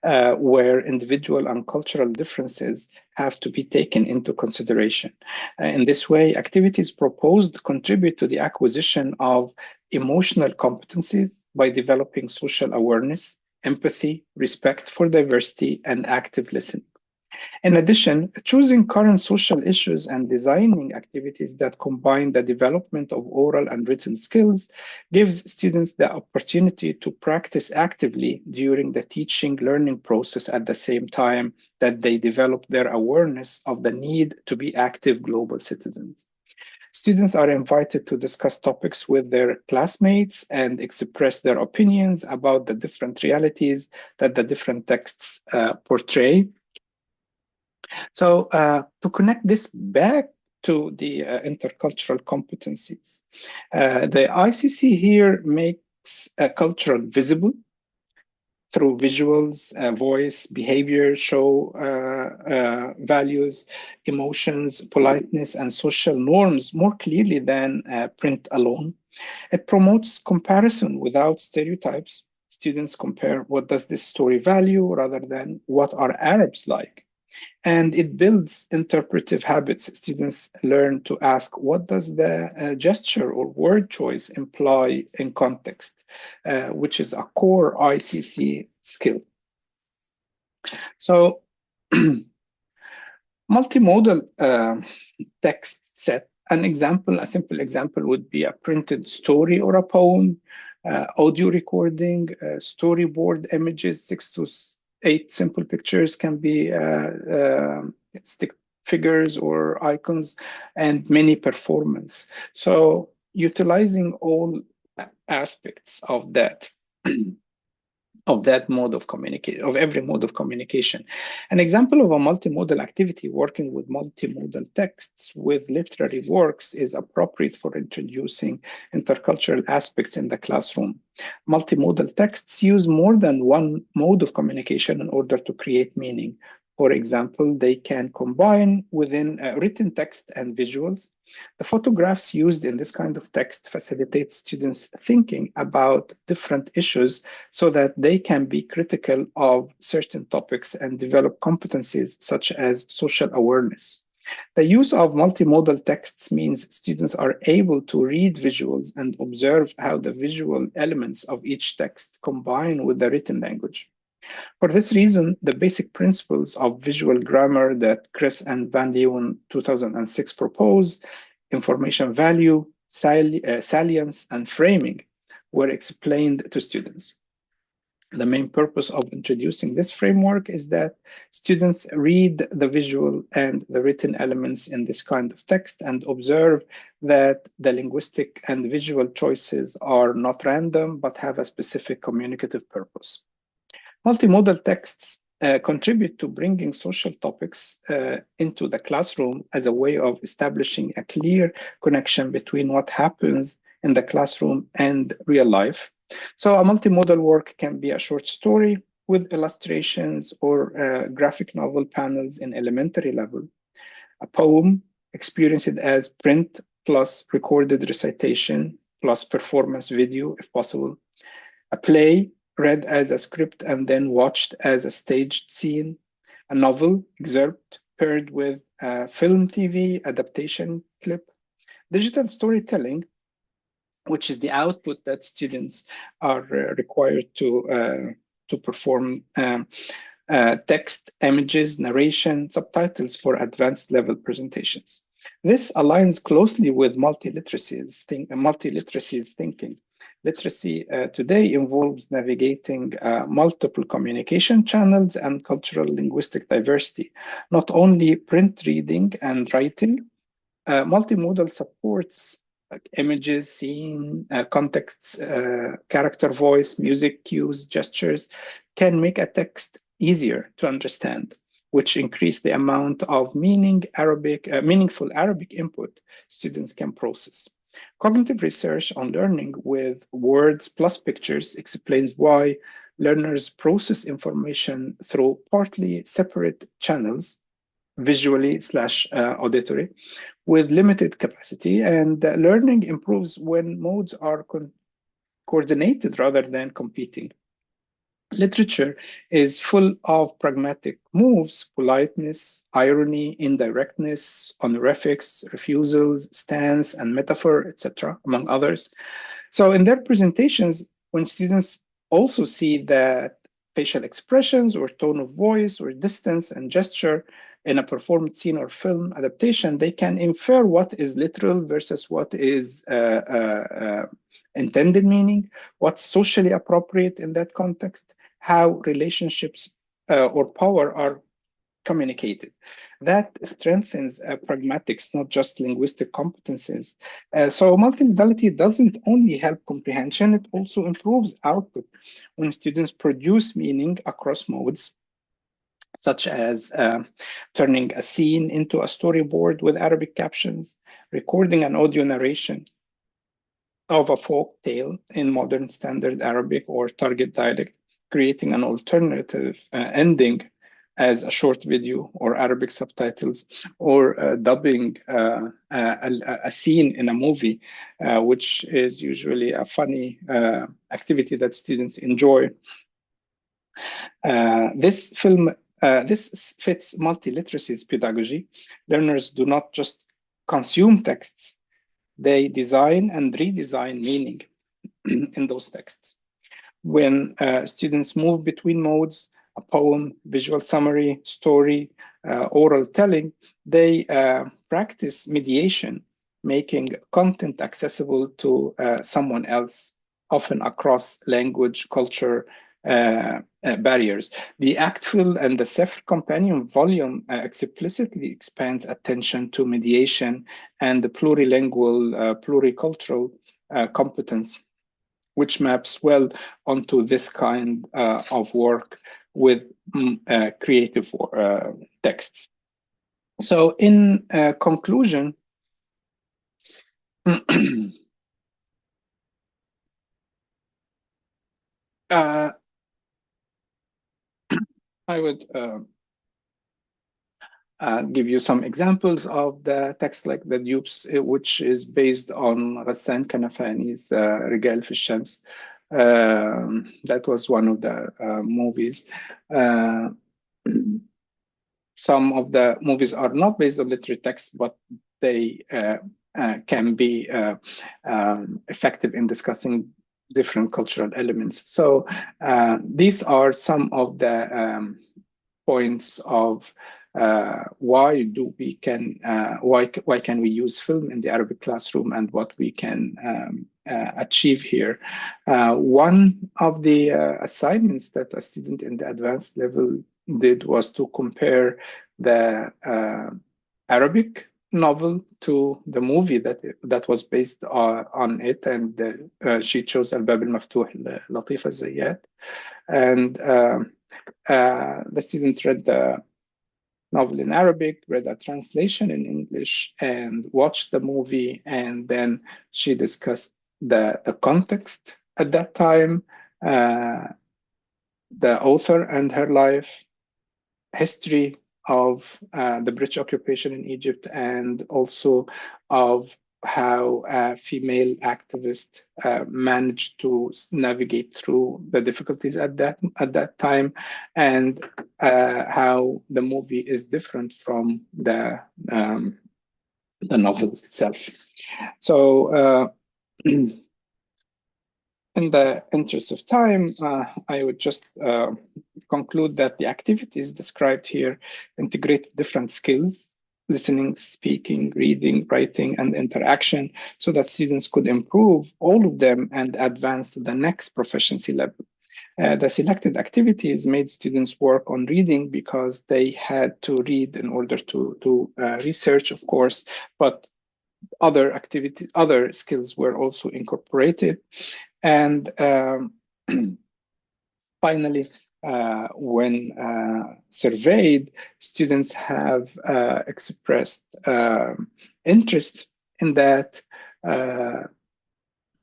where individual and cultural differences have to be taken into consideration. In this way, activities proposed contribute to the acquisition of emotional competencies by developing social awareness, empathy, respect for diversity, and active listening. In addition, choosing current social issues and designing activities that combine the development of oral and written skills gives students the opportunity to practice actively during the teaching learning process at the same time that they develop their awareness of the need to be active global citizens. Students are invited to discuss topics with their classmates and express their opinions about the different realities that the different texts portray. So to connect this back to the intercultural competencies, the ICC here makes cultural visible through visuals, voice, behavior, show values, emotions, politeness, and social norms more clearly than print alone. It promotes comparison without stereotypes. Students compare what does this story value rather than what are Arabs like. And it builds interpretive habits. Students learn to ask, what does the gesture or word choice imply in context, which is a core ICC skill. So, multimodal text set. A simple example would be a printed story or a poem, audio recording, storyboard images, 6 to 8 simple pictures can be stick figures or icons, and many performance. So utilizing all aspects of that mode of communication, of every mode of communication. An example of a multimodal activity working with multimodal texts with literary works is appropriate for introducing intercultural aspects in the classroom. Multimodal texts use more than one mode of communication in order to create meaning. For example, they can combine within written text and visuals. The photographs used in this kind of text facilitate students thinking about different issues so that they can be critical of certain topics and develop competencies such as social awareness. The use of multimodal texts means students are able to read visuals and observe how the visual elements of each text combine with the written language. For this reason, the basic principles of visual grammar that Chris and Van Leeuwen 2006 proposed, information value, salience, and framing, were explained to students. The main purpose of introducing this framework is that students read the visual and the written elements in this kind of text and observe that the linguistic and visual choices are not random but have a specific communicative purpose. Multimodal texts contribute to bringing social topics into the classroom as a way of establishing a clear connection between what happens in the classroom and real life. So a multimodal work can be a short story with illustrations or graphic novel panels in elementary level, a poem experienced as print plus recorded recitation plus performance video if possible, a play read as a script and then watched as a staged scene, a novel excerpt paired with a film TV adaptation clip, digital storytelling, which is the output that students are required to perform text, images, narration, subtitles for advanced level presentations. This aligns closely with multiliteracy's thinking. Literacy today involves navigating multiple communication channels and cultural linguistic diversity, not only print reading and writing. Multimodal supports like images, scene, contexts, character voice, music cues, gestures can make a text easier to understand, which increase the amount of meaningful Arabic input students can process. Cognitive research on learning with words plus pictures explains why learners process information through partly separate channels, visually/auditory, with limited capacity, and learning improves when modes are coordinated rather than competing. Literature is full of pragmatic moves, politeness, irony, indirectness, honorifics, refusals, stance, and metaphor, etc., among others. So in their presentations, when students also see that facial expressions or tone of voice or distance and gesture in a performed scene or film adaptation, they can infer what is literal versus what is intended meaning, what's socially appropriate in that context, how relationships or power are communicated. That strengthens pragmatics, not just linguistic competences. So multimodality doesn't only help comprehension, it also improves output. When students produce meaning across modes, such as turning a scene into a storyboard with Arabic captions, recording an audio narration of a folk tale in modern standard Arabic or target dialect, creating an alternative ending as a short video or Arabic subtitles, or dubbing a scene in a movie, which is usually a funny activity that students enjoy. This fits multiliteracy's pedagogy. Learners do not just consume texts, they design and redesign meaning in those texts. When students move between modes, a poem, visual summary, story, oral telling, they practice mediation, making content accessible to someone else, often across language, culture, barriers. The Actful and the Sefer Companion volume explicitly expands attention to mediation and the plurilingual, pluricultural competence, which maps well onto this kind of work with creative texts. So in conclusion, I would give you some examples of the text like the dupes, which is based on Hassan Kanafani's Rigal fi Shams. That was one of the movies. Some of the movies are not based on literary text, but they can be effective in discussing different cultural elements. So these are some of the points of why can we use film in the Arabic classroom and what we can achieve here. One of the assignments that a student in the advanced level did was to compare the Arabic novel to the movie that was based on it, and she chose Al-Bab al-Maftuh Latifa Zayyat, and the student read the novel in Arabic, read a translation in English, and watched the movie, and then she discussed the context at that time, the author and her life, history of the British occupation in Egypt, and also of how a female activist managed to navigate through the difficulties at that time, and how the movie is different from the novel itself. So in the interest of time, I would just conclude that the activities described here integrate different skills: listening, speaking, reading, writing, and interaction, so that students could improve all of them and advance to the next proficiency level. The selected activities made students work on reading because they had to read in order to research, of course, but other skills were also incorporated. And finally, when surveyed, students have expressed interest in that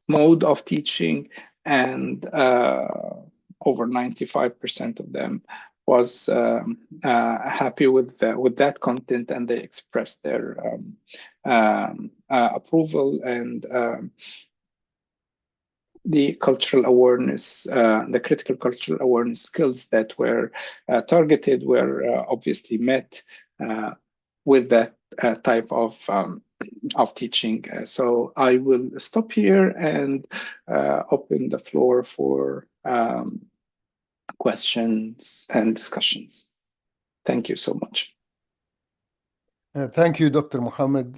mode of teaching, and over 95% of them was happy with that content, and they expressed their approval, and the cultural awareness, the critical cultural awareness skills that were targeted were obviously met with that type of teaching. So I will stop here and open the floor for questions and discussions. Thank you so much. Thank you, Dr. Mohammed.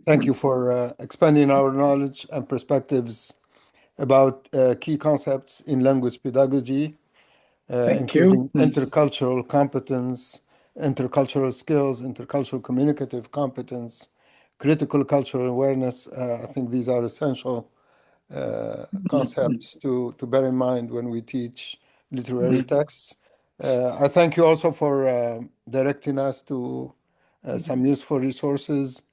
Thank you for expanding our knowledge and perspectives about key concepts in language pedagogy, including intercultural competence, intercultural skills, intercultural communicative competence, critical cultural awareness. I think these are essential concepts to bear in mind when we teach literary texts. I thank you also for directing us to some useful resources,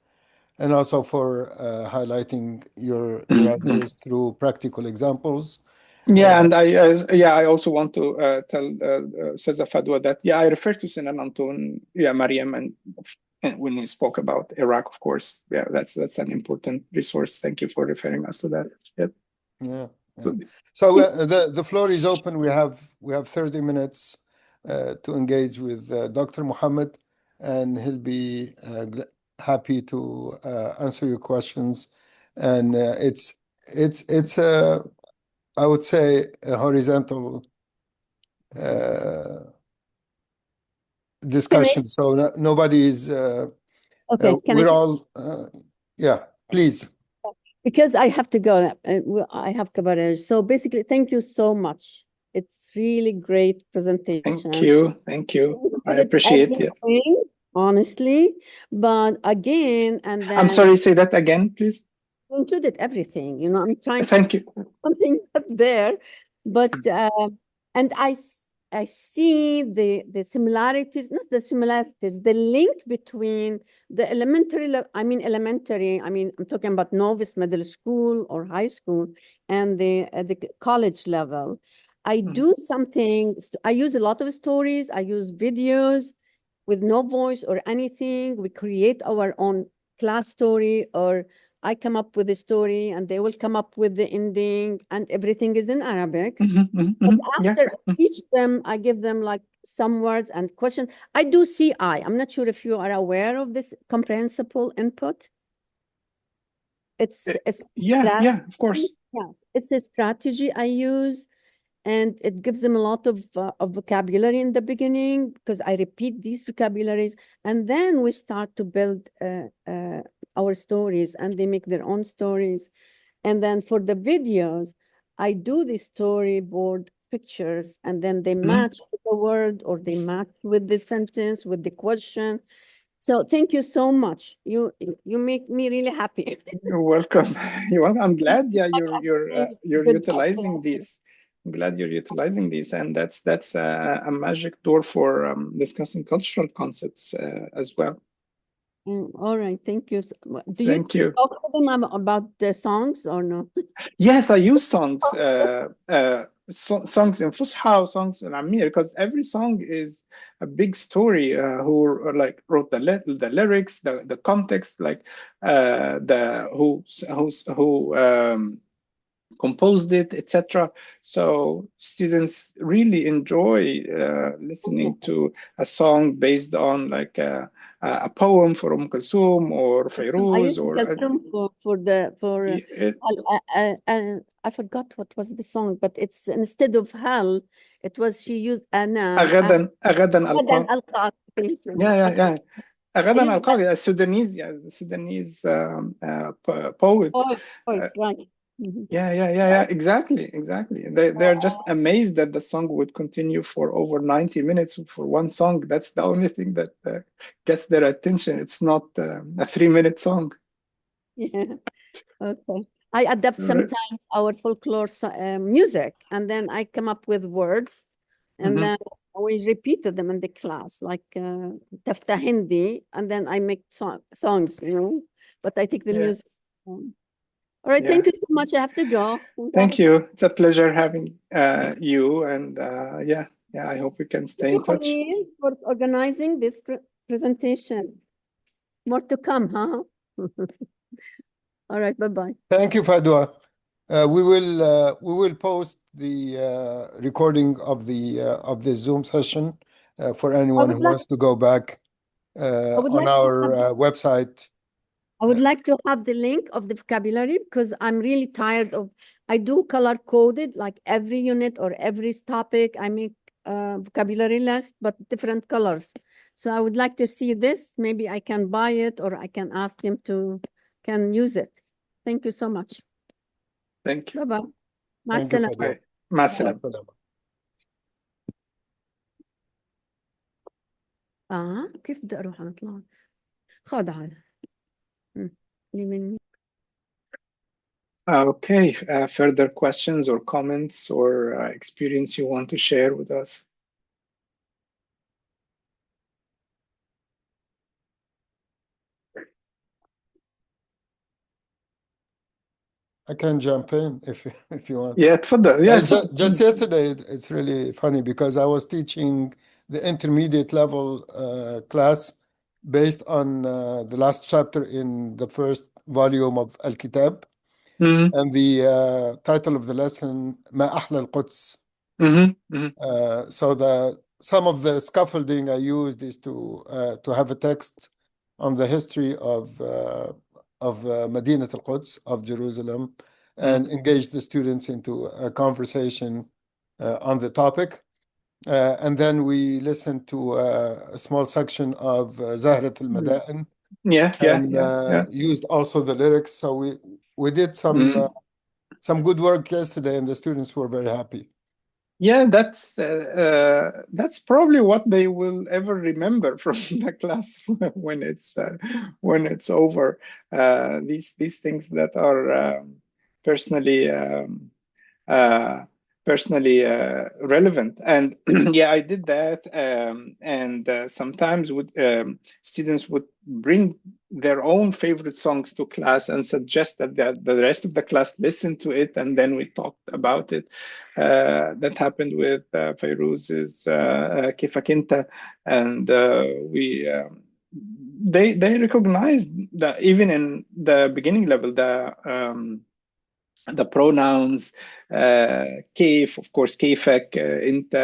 and also for highlighting your ideas through practical examples. Yeah, and I also want to tell Cesar Fadwa that I refer to Sinan Anton, Mariam, and when we spoke about Iraq, of course, that's an important resource. Thank you for referring us to that. Yep. Yeah. So the floor is open. We have 30 minutes to engage with Dr. Mohammed, and he'll be happy to answer your questions. And it's I would say a horizontal discussion. So nobody is. Okay. We're all. Yeah. Please. Because I have to go. I have to. So basically, thank you so much. It's really great presentation. Thank you. I appreciate it. Honestly, but again, and then I'm sorry. Say that again, please. Included everything. I'm trying. Thank you. Something up there, but and I see the similarities, not the similarities, the link between the elementary. I'm talking about novice, middle school, or high school, and the college level. I do something. I use a lot of stories. I use videos with no voice or anything. We create our own class story, or I come up with a story and they will come up with the ending, and everything is in Arabic. But after I teach them, I give them like some words and questions. I do CI. I'm not sure if you are aware of this comprehensible input. It's of course. Yes, it's a strategy I use and it gives them a lot of vocabulary in the beginning because I repeat these vocabularies, and then we start to build our stories, and they make their own stories. And then for the videos, I do the storyboard pictures, and then they match with the word, or they match with the sentence, with the question. So thank you so much. You make me really happy. You're welcome. You're welcome. I'm glad, yeah, you're Good. utilizing these. I'm glad you're utilizing these, and that's a magic door for discussing cultural concepts as well. All right, thank you. Do you Thank you. talk to them about the songs or no? Yes, I use songs, songs in Fusha, songs in Amir, because every song is a big story. Who like wrote the lyrics, the context, like the who composed it, etc. So students really enjoy listening to a song based on like a poem for Kulthum or I Fairuz used or Kulthum for I forgot what was the song, but it's instead of hell, it was she used Ana. أغدا غدا ألقاك. ألقاك. Thank you. Yeah. I أغدا used ألقاك, that the Sudanese poet. voice, right? Mhm. Yeah, exactly. They're just amazed that the song would continue for over 90 minutes for one song. That's the only thing that gets their attention. It's not a 3-minute song. Yeah. Okay. I adapt Right. sometimes our folklore music, and then I come up with words, and then we repeated them in the class, like Tafta Hindi, and then I make songs, but I take the Yeah. music. All right, thank you so much. I have to go. Thank you. It's a pleasure having you, and yeah, I hope we can stay Thank you, in touch. Khalil, for organizing this presentation. More to come, huh? All right, bye-bye. Thank you, Fadwa. We will post the recording of the Zoom session for anyone who wants to go back on our website. I would like to have the link of the vocabulary because I'm really tired of, I do color coded, like every unit or every topic, I make vocabulary list, but different colors. So I would like to see this. Maybe I can buy it, or I can ask them to can use it. Thank you so much. Thank you. Bye-bye. مع Thank you, السلامة. Fadwa. مع السلامة. كيف بدي أروح أطلع؟ خد هذا. اللي مني. Okay, further questions or comments or experience you want to share with us? I can jump in if you want. Yeah, تفضل. Yeah, just yesterday, it's really funny because I was teaching the intermediate level class based on the last chapter in the first volume of Al-Kitab. And the title of the lesson, ما أحلى القدس. So some of the scaffolding I used is to have a text on the history of Madinat al-Quds, of Jerusalem, and engage the students into a conversation on the topic. And then we listened to a small section of Zahrat al-Mada'in, and used also the lyrics. So we did some good work yesterday, and the students were very happy. Yeah, that's probably what they will ever remember from the class when it's over. These things that are personally relevant. And yeah, I did that, and sometimes students would bring their own favorite songs to class and suggest that the rest of the class listen to it, and then we talked about it. That happened with Fairuz's Kifak Inta, and they recognized that even in the beginning level, the pronouns, كيف, of course, كيفك, انت,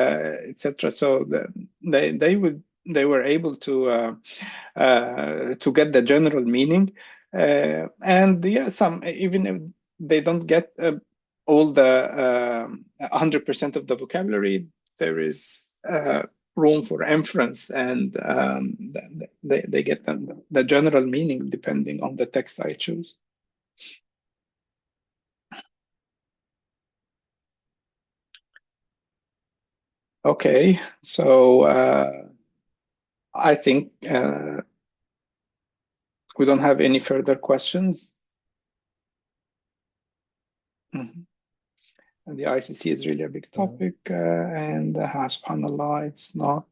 etc. So they were able to get the general meaning, and yeah, some even if they don't get all the 100% of the vocabulary, there is room for inference, and they get the general meaning depending on the text I choose. Okay, so I think we don't have any further questions. Mm-hmm. And the ICC is really a big topic, and subhanAllah, it's not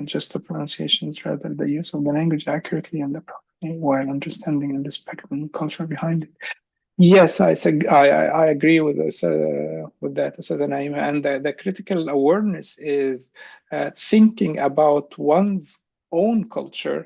just the pronunciations, rather the use of the language accurately and appropriately while understanding and respecting the culture behind it. Yes, I agree with that, Ustaz Naima. And the critical awareness is thinking about one's own culture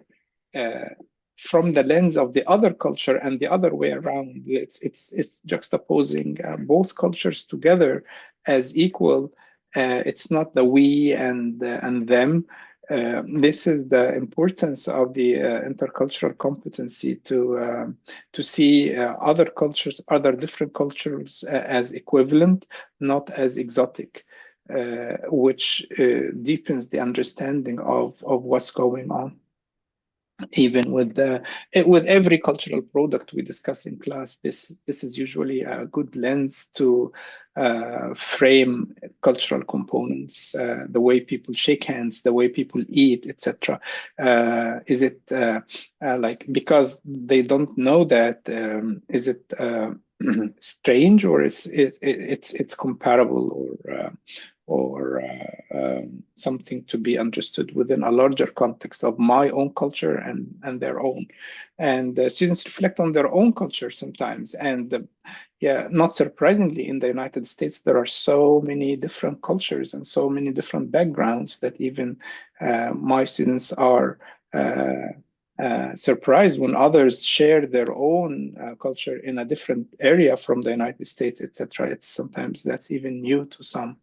from the lens of the other culture and the other way around. It's juxtaposing both cultures together as equal. It's not the we and them. This is the importance of the intercultural competency to see other cultures, other different cultures as equivalent, not as exotic, which deepens the understanding of what's going on. Even with every cultural product we discuss in class, this is usually a good lens to frame cultural components, the way people shake hands, the way people eat, etc. Is it like, because they don't know that, is it strange, or is it's comparable, or something to be understood within a larger context of my own culture and their own. And students reflect on their own culture sometimes. And yeah, not surprisingly, in the United States, there are so many different cultures and so many different backgrounds that even my students are surprised when others share their own culture in a different area from the United States, etc. It's sometimes that's even new to some.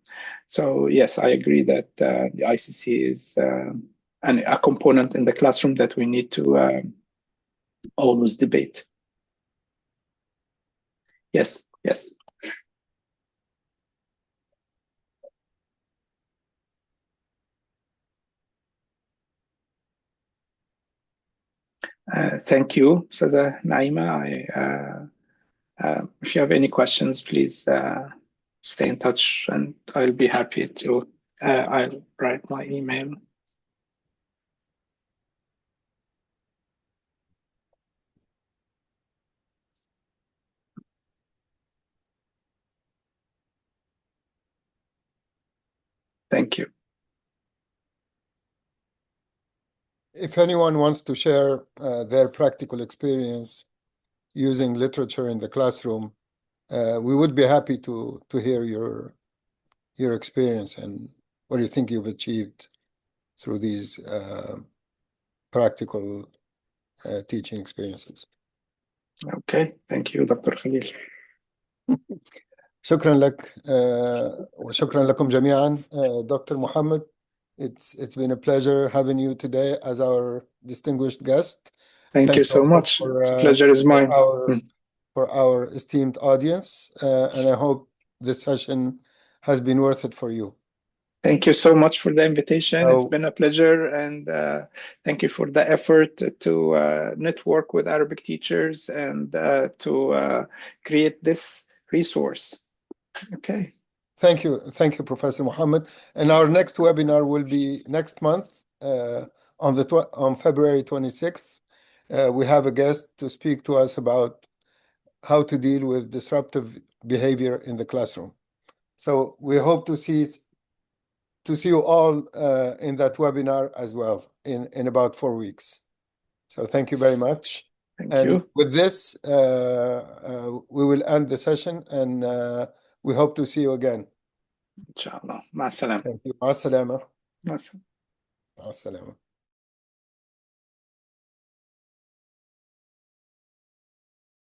So yes, I agree that the ICC is a component in the classroom that we need to always debate. Yes, yes. Thank you, Ustazah Naima. If you have any questions, please stay in touch, and I'll be happy to. I'll write my email. Thank you. If anyone wants to share their practical experience using literature in the classroom, we would be happy to hear your experience and what you think you've achieved through these practical teaching experiences. Okay, thank you, Dr. Khalil. شكرا لك وشكرا لكم جميعا. Dr. Muhammad, it's been a pleasure having you today as our distinguished guest. Thank you so much. It's a pleasure is mine. For our esteemed audience, and I hope this session has been worth it for you. Thank you so much for the invitation. It's been a pleasure, and thank you for the effort to network with Arabic teachers and to create this resource. Okay. Thank you, Professor Muhammad. And our next webinar will be next month on February 26th. We have a guest to speak to us about how to deal with disruptive behavior in the classroom. So we hope to see you all in that webinar as well in about 4 weeks. So thank you very much. Thank you. With this, we will end the session, and we hope to see you again. Inshallah. Ma salam. Thank you. Ma salama. Ma salam. Ma salama.